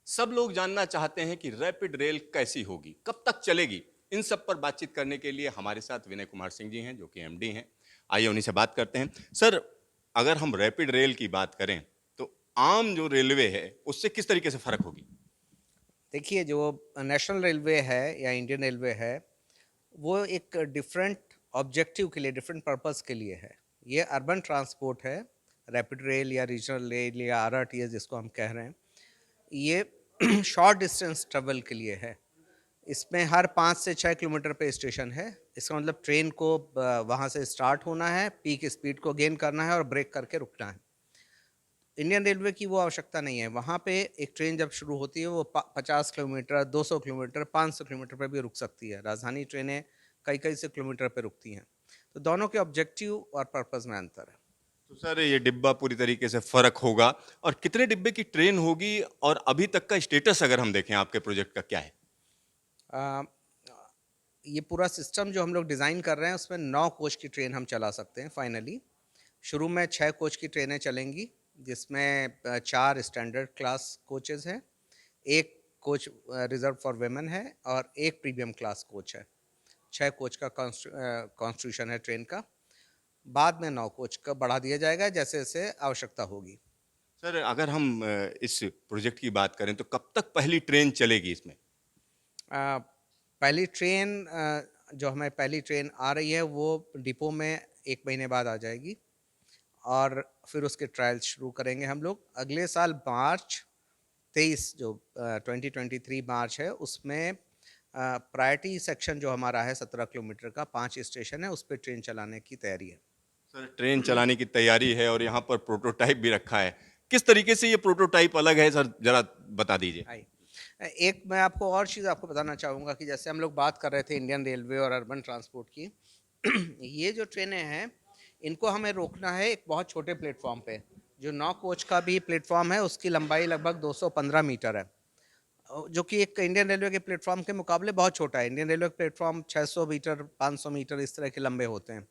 सब लोग जानना चाहते हैं कि रैपिड रेल कैसी होगी, कब तक चलेगी। इन सब पर बातचीत करने के लिए हमारे साथ विनय कुमार सिंह जी हैं, जो कि एमडी हैं। आइए उन्हीं से बात करते हैं। सर, अगर हम रैपिड रेल की बात करें तो आम जो रेलवे है उससे किस तरीके से फर्क होगी? देखिए, जो नेशनल रेलवे है या इंडियन रेलवे है, वो एक डिफरेंट ऑब्जेक्टिव के लिए, डिफरेंट पर्पस के लिए है। ये अर्बन ट्रांसपोर्ट है। रैपिड रेल या रीजनल रेल या आरआरटीएस जिसको हम कह रहे हैं, ये शॉर्ट डिस्टेंस ट्रेवल के लिए है। इसमें हर 5 से 6 किलोमीटर पे स्टेशन है। इसका मतलब ट्रेन को वहाँ से स्टार्ट होना है, पीक स्पीड को गेन करना है और ब्रेक करके रुकना है। इंडियन रेलवे की वो आवश्यकता नहीं है। वहाँ पे एक ट्रेन जब शुरू होती है, वो 50 किलोमीटर, 200 किलोमीटर, 500 किलोमीटर पर भी रुक सकती है। राजधानी ट्रेनें कई कई से किलोमीटर पे रुकती हैं। तो दोनों के ऑब्जेक्टिव और पर्पस में अंतर है। तो सर, ये डिब्बा पूरी तरीके से फर्क होगा। और कितने डिब्बे की ट्रेन होगी और अभी तक का स्टेटस अगर हम देखें आपके प्रोजेक्ट का क्या है? आ, ये पूरा सिस्टम जो हम लोग डिज़ाइन कर रहे हैं, उसमें 9 कोच की ट्रेन हम चला सकते हैं फाइनली। शुरू में 6 कोच की ट्रेनें चलेंगी, जिसमें 4 स्टैंडर्ड क्लास कोचेज़ हैं, एक कोच रिजर्व फॉर वेमेन है और एक प्रीमियम क्लास कोच है। 6 कोच का कॉन्स्टिट्यूशन है ट्रेन का। बाद में 9 कोच का बढ़ा दिया जाएगा जैसे जैसे आवश्यकता होगी। सर, अगर हम इस प्रोजेक्ट की बात करें तो कब तक पहली ट्रेन चलेगी इसमें? अ, पहली ट्रेन जो हमें पहली ट्रेन आ रही है, वो डिपो में 1 महीने बाद आ जाएगी और फिर उसके ट्रायल्स शुरू करेंगे हम लोग अगले साल मार्च 23, जो 2023 मार्च है, उसमें प्रायोरिटी सेक्शन जो हमारा है 17 किलोमीटर का, 5 स्टेशन है, उस पर ट्रेन चलाने की तैयारी है। सर, ट्रेन चलाने की तैयारी है और यहाँ पर प्रोटोटाइप भी रखा है। किस तरीके से ये प्रोटोटाइप अलग है सर, जरा बता दीजिए। आई एक मैं आपको और चीज़ आपको बताना चाहूँगा कि जैसे हम लोग बात कर रहे थे इंडियन रेलवे और अर्बन ट्रांसपोर्ट की, ये जो ट्रेनें हैं, इनको हमें रोकना है एक बहुत छोटे प्लेटफॉर्म पे। जो 9 कोच का भी प्लेटफॉर्म है, उसकी लंबाई लगभग 215 मीटर है, जो कि एक इंडियन रेलवे के प्लेटफॉर्म के मुकाबले बहुत छोटा है। इंडियन रेलवे के प्लेटफॉर्म 600 मीटर, 500 मीटर इस तरह के लंबे होते हैं।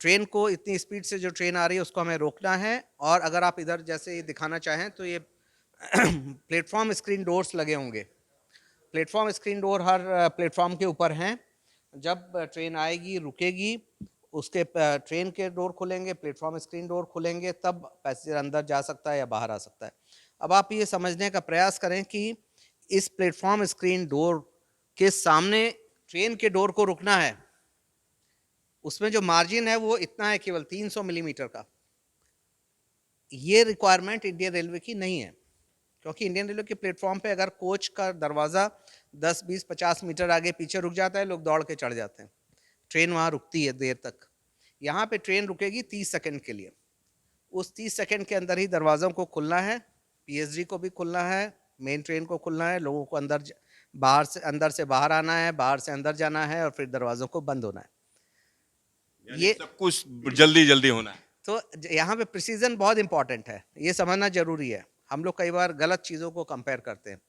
ट्रेन को इतनी स्पीड से जो ट्रेन आ रही है, उसको हमें रोकना है। और अगर आप इधर जैसे ये दिखाना चाहें तो ये प्लेटफॉर्म स्क्रीन डोर्स लगे होंगे। प्लेटफॉर्म स्क्रीन डोर हर प्लेटफॉर्म के ऊपर हैं। जब ट्रेन आएगी, रुकेगी, उसके ट्रेन के डोर खुलेंगे, प्लेटफॉर्म स्क्रीन डोर खुलेंगे, तब पैसेंजर अंदर जा सकता है या बाहर आ सकता है। अब आप ये समझने का प्रयास करें कि इस प्लेटफॉर्म स्क्रीन डोर के सामने ट्रेन के डोर को रुकना है। उसमें जो मार्जिन है वो इतना है, केवल 300 मिलीमीटर का। ये रिक्वायरमेंट इंडियन रेलवे की नहीं है, क्योंकि इंडियन रेलवे के प्लेटफॉर्म पे अगर कोच का दरवाज़ा 10, 20, 50 मीटर आगे पीछे रुक जाता है, लोग दौड़ के चढ़ जाते हैं। ट्रेन वहाँ रुकती है देर तक। यहाँ पे ट्रेन रुकेगी 30 सेकंड के लिए। उस 30 सेकंड के अंदर ही दरवाज़ों को खुलना है, पीएसजी को भी खुलना है, मेन ट्रेन को खुलना है, लोगों को बाहर से अंदर से बाहर आना है, बाहर से अंदर जाना है और फिर दरवाज़ों को बंद होना है। यानी ये सब कुछ जल्दी जल्दी होना है। तो यहाँ पे प्रिसीजन बहुत इंपॉर्टेंट है, ये समझना जरूरी है। हम लोग कई बार गलत चीज़ों को कंपेयर करते हैं।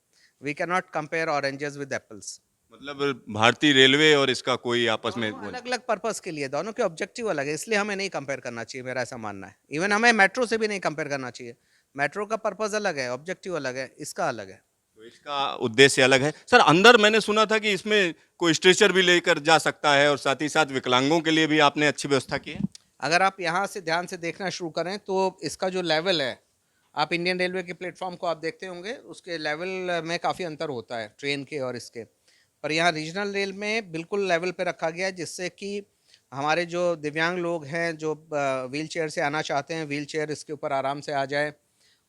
We can not compare oranges with apples. मतलब भारतीय रेलवे और इसका कोई आपस में दोनों अलग अलग पर्पस के लिए, दोनों के ऑब्जेक्टिव अलग है, इसलिए हमें नहीं कंपेयर करना चाहिए, मेरा ऐसा मानना है। इवन हमें मेट्रो से भी नहीं कंपेयर करना चाहिए। मेट्रो का पर्पस अलग है, ऑब्जेक्टिव अलग है, इसका अलग है। तो इसका उद्देश्य अलग है। सर, अंदर मैंने सुना था कि इसमें कोई स्ट्रेचर भी लेकर जा सकता है और साथ ही साथ विकलांगों के लिए भी आपने अच्छी व्यवस्था की है। अगर आप यहाँ से ध्यान से देखना शुरू करें तो इसका जो लेवल है, आप इंडियन रेलवे के प्लेटफॉर्म को आप देखते होंगे, उसके लेवल में काफ़ी अंतर होता है ट्रेन के और इसके। पर यहाँ रीजनल रेल में बिल्कुल लेवल पे रखा गया है, जिससे कि हमारे जो दिव्यांग लोग हैं, जो व्हील चेयर से आना चाहते हैं, व्हील चेयर इसके ऊपर आराम से आ जाए।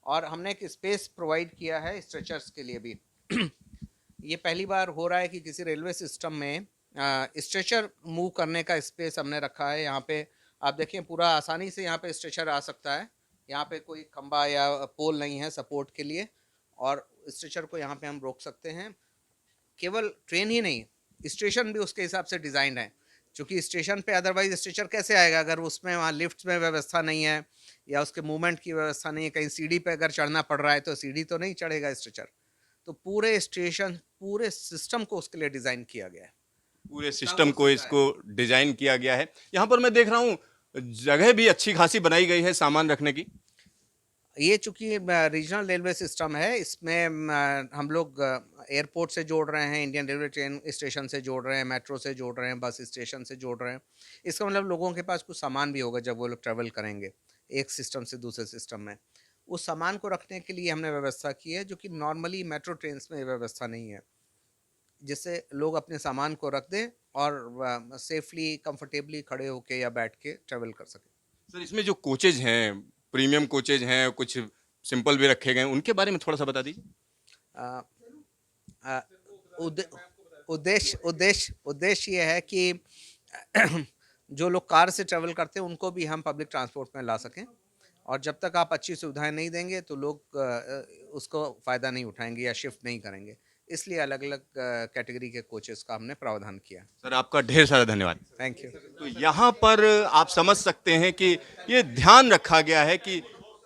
और हमने एक स्पेस प्रोवाइड किया है स्ट्रेचर्स के लिए भी। ये पहली बार हो रहा है कि किसी रेलवे सिस्टम में स्ट्रेचर मूव करने का स्पेस हमने रखा है। यहाँ पे आप देखें, पूरा आसानी से यहाँ पे स्ट्रेचर आ सकता है। यहाँ पे कोई खंबा या पोल नहीं है सपोर्ट के लिए, और स्ट्रेचर को यहाँ पे हम रोक सकते हैं। केवल ट्रेन ही नहीं, स्टेशन भी उसके हिसाब से डिज़ाइन है। क्योंकि स्टेशन पे अदरवाइज स्ट्रेचर कैसे आएगा अगर उसमें वहाँ लिफ्ट में व्यवस्था नहीं है या उसके मूवमेंट की व्यवस्था नहीं है। कहीं सीढ़ी पे अगर चढ़ना पड़ रहा है तो सीढ़ी तो नहीं चढ़ेगा स्ट्रेचर। तो पूरे स्टेशन, पूरे सिस्टम को उसके लिए डिज़ाइन किया गया है। पूरे जितना सिस्टम हो को सकता है। इसको डिजाइन किया गया है। यहाँ पर मैं देख रहा हूँ जगह भी अच्छी खासी बनाई गई है सामान रखने की। ये चूंकि रीजनल रेलवे सिस्टम है, इसमें हम लोग एयरपोर्ट से जोड़ रहे हैं, इंडियन रेलवे ट्रेन स्टेशन से जोड़ रहे हैं, मेट्रो से जोड़ रहे हैं, बस स्टेशन से जोड़ रहे हैं। इसका मतलब लोगों के पास कुछ सामान भी होगा जब वो लोग ट्रैवल करेंगे एक सिस्टम से दूसरे सिस्टम में। उस सामान को रखने के लिए हमने व्यवस्था की है, जो कि नॉर्मली मेट्रो ट्रेन में ये व्यवस्था नहीं है, जिससे लोग अपने सामान को रख दें और सेफली कंफर्टेबली खड़े होके या बैठ के ट्रैवल कर सकें। सर इसमें जो कोचेज हैं, प्रीमियम कोचेज हैं, कुछ सिंपल भी रखे गए हैं, उनके बारे में थोड़ा सा बता दीजिए। अ, अ, उद्दे- उद्देश्य ये है कि जो लोग कार से ट्रैवल करते हैं उनको भी हम पब्लिक ट्रांसपोर्ट में ला सकें, और जब तक आप अच्छी सुविधाएं नहीं देंगे तो लोग उसको फ़ायदा नहीं उठाएंगे या शिफ्ट नहीं करेंगे। इसलिए अलग अलग कैटेगरी के कोचेस का हमने प्रावधान किया। सर आपका ढेर सारा धन्यवाद। Thank you. तो यहाँ पर आप समझ सकते हैं कि ये ध्यान रखा गया है कि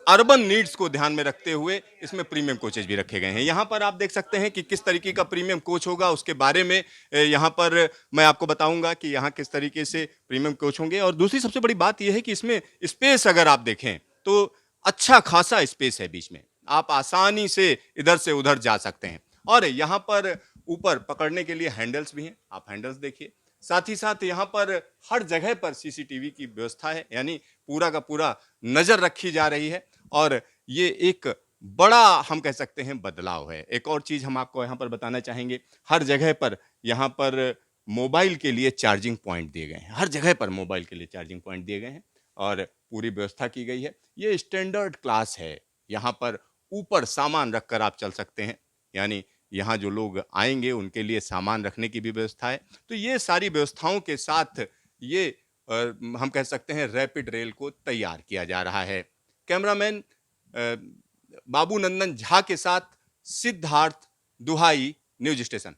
अर्बन नीड्स को ध्यान में रखते हुए इसमें प्रीमियम कोचेज भी रखे गए हैं। यहाँ पर आप देख सकते हैं कि किस तरीके का प्रीमियम कोच होगा, उसके बारे में यहाँ पर मैं आपको बताऊंगा कि यहाँ किस तरीके से प्रीमियम कोच होंगे। और दूसरी सबसे बड़ी बात यह है कि इसमें स्पेस अगर आप देखें तो अच्छा खासा स्पेस है बीच में, आप आसानी से इधर से उधर जा सकते हैं। और यहाँ पर ऊपर पकड़ने के लिए हैंडल्स भी हैं, आप हैंडल्स देखिए। साथ ही साथ यहाँ पर हर जगह पर सीसीटीवी की व्यवस्था है, यानी पूरा का पूरा नजर रखी जा रही है। और ये एक बड़ा हम कह सकते हैं बदलाव है। एक और चीज हम आपको यहाँ पर बताना चाहेंगे, हर जगह पर यहाँ पर मोबाइल के लिए चार्जिंग पॉइंट दिए गए हैं, हर जगह पर मोबाइल के लिए चार्जिंग पॉइंट दिए गए हैं और पूरी व्यवस्था की गई है। ये स्टैंडर्ड क्लास है, यहाँ पर ऊपर सामान रखकर आप चल सकते हैं, यानी यहाँ जो लोग आएंगे उनके लिए सामान रखने की भी व्यवस्था है। तो ये सारी व्यवस्थाओं के साथ ये हम कह सकते हैं रैपिड रेल को तैयार किया जा रहा है। कैमरामैन बाबू नंदन झा के साथ सिद्धार्थ दुहाई, न्यूज स्टेशन।